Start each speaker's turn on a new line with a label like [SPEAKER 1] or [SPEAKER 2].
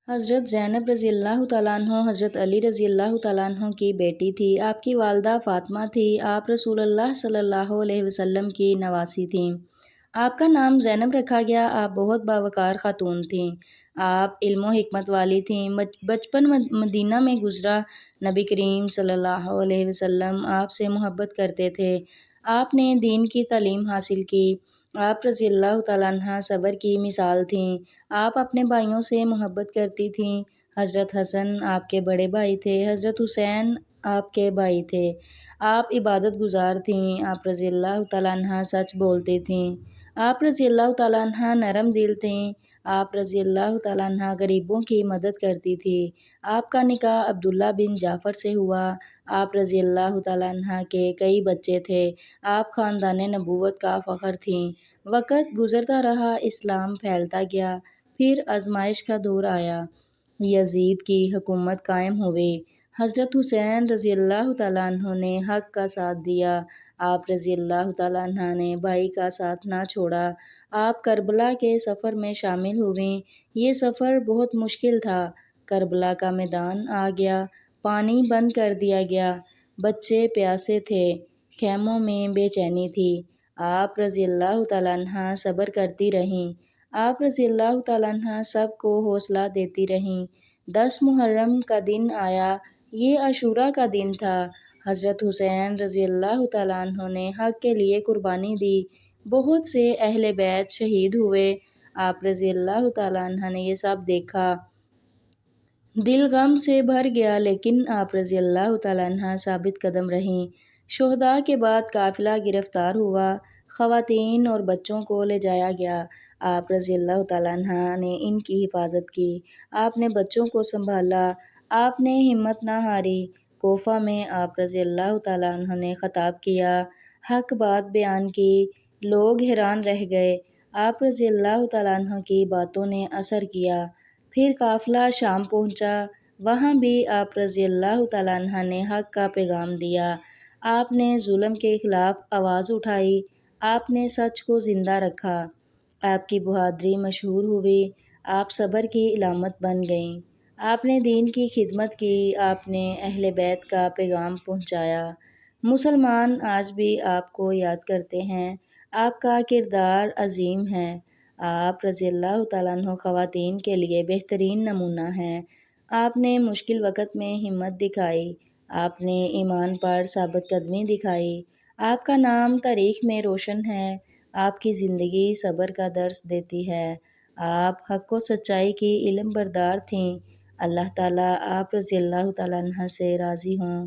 [SPEAKER 1] حضرت زینب رضی اللہ تعالیٰ عنہ حضرت علی رضی اللہ تعالیٰ عنہ کی بیٹی تھی۔ آپ کی والدہ فاطمہ تھی۔ آپ رسول اللہ صلی اللہ علیہ وسلم کی نواسی تھیں۔ آپ کا نام زینب رکھا گیا۔ آپ بہت باوقار خاتون تھیں۔ آپ علم و حکمت والی تھیں۔ بچپن مدینہ میں گزرا۔ نبی کریم صلی اللہ علیہ وسلم آپ سے محبت کرتے تھے۔ آپ نے دین کی تعلیم حاصل کی۔ آپ رضی اللہ تعالیٰ عنہ صبر کی مثال تھیں۔ آپ اپنے بھائیوں سے محبت کرتی تھیں۔ حضرت حسن آپ کے بڑے بھائی تھے۔ حضرت حسین آپ کے بھائی تھے۔ آپ عبادت گزار تھیں۔ آپ رضی اللہ تعالیٰ عنہ سچ بولتی تھیں۔ آپ رضی اللہ تعالیٰ عنہ نرم دل تھیں۔ آپ رضی اللہ تعالیٰ عنہ غریبوں کی مدد کرتی تھی۔ آپ کا نکاح عبداللہ بن جعفر سے ہوا۔ آپ رضی اللہ تعالیٰ عنہ کے کئی بچے تھے۔ آپ خاندان نبوت کا فخر تھیں۔ وقت گزرتا رہا، اسلام پھیلتا گیا۔ پھر آزمائش کا دور آیا۔ یزید کی حکومت قائم ہوئی۔ حضرت حسین رضی اللہ تعالیٰ عنہ نے حق کا ساتھ دیا۔ آپ رضی اللہ تعالیٰ عنہ نے بھائی کا ساتھ نہ چھوڑا۔ آپ کربلا کے سفر میں شامل ہوئیں۔ یہ سفر بہت مشکل تھا۔ کربلا کا میدان آ گیا۔ پانی بند کر دیا گیا۔ بچے پیاسے تھے۔ خیموں میں بے چینی تھی۔ آپ رضی اللہ تعالیٰ عنہ صبر کرتی رہیں۔ آپ رضی اللہ تعالیٰ عنہ سب کو حوصلہ دیتی رہیں۔ 10 محرم کا دن آیا۔ یہ عاشوراء کا دن تھا۔ حضرت حسین رضی اللہ تعالیٰ عنہ نے حق کے لیے قربانی دی۔ بہت سے اہل بیت شہید ہوئے۔ آپ رضی اللہ تعالیٰ عنہ نے یہ سب دیکھا۔ دل غم سے بھر گیا، لیکن آپ رضی اللہ تعالیٰ عنہ ثابت قدم رہیں۔ شہداء کے بعد قافلہ گرفتار ہوا۔ خواتین اور بچوں کو لے جایا گیا۔ آپ رضی اللہ تعالیٰ عنہ نے ان کی حفاظت کی۔ آپ نے بچوں کو سنبھالا۔ آپ نے ہمت نہ ہاری۔ کوفہ میں آپ رضی اللہ تعالیٰ عنہ نے خطاب کیا، حق بات بیان کی۔ لوگ حیران رہ گئے۔ آپ رضی اللہ تعالیٰ عنہ کی باتوں نے اثر کیا۔ پھر قافلہ شام پہنچا۔ وہاں بھی آپ رضی اللہ تعالیٰ عنہ نے حق کا پیغام دیا۔ آپ نے ظلم کے خلاف آواز اٹھائی۔ آپ نے سچ کو زندہ رکھا۔ آپ کی بہادری مشہور ہوئی۔ آپ صبر کی علامت بن گئیں۔ آپ نے دین کی خدمت کی۔ آپ نے اہل بیت کا پیغام پہنچایا۔ مسلمان آج بھی آپ کو یاد کرتے ہیں۔ آپ کا کردار عظیم ہے۔ آپ رضی اللہ تعالیٰ عنہ خواتین کے لیے بہترین نمونہ ہیں۔ آپ نے مشکل وقت میں ہمت دکھائی۔ آپ نے ایمان پر ثابت قدمی دکھائی۔ آپ کا نام تاریخ میں روشن ہے۔ آپ کی زندگی صبر کا درس دیتی ہے۔ آپ حق و سچائی کی علم بردار تھیں۔ اللہ تعالیٰ آپ رضی اللہ تعالیٰ عنہ سے راضی ہوں۔